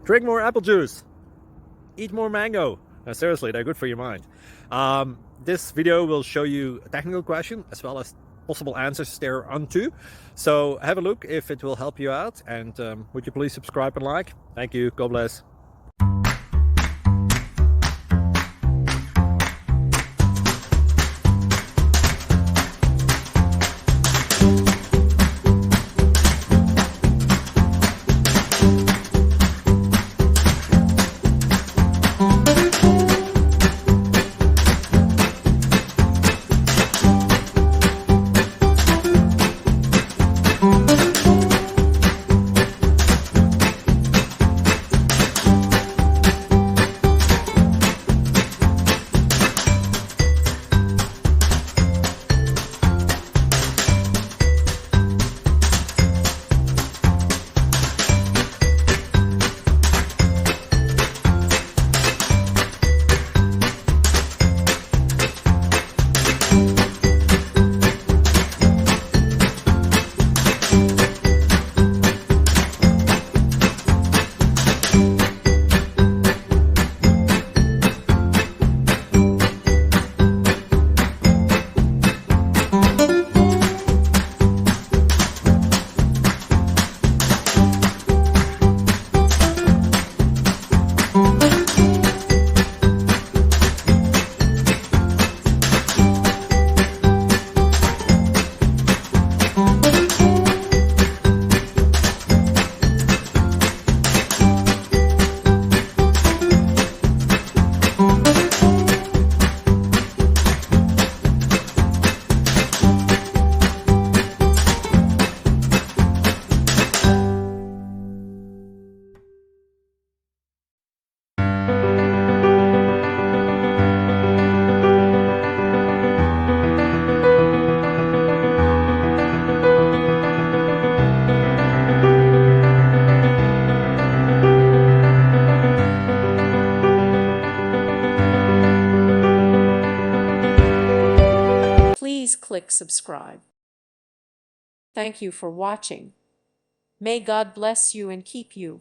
Drink more apple juice. Eat more mango. Seriously, they're good for your mind. This video will show you a technical question as well as possible answers thereunto. So have a look if it will help you out, and would you please subscribe and like? Thank you. God bless. Please click subscribe. Thank you for watching. May God bless you and keep you.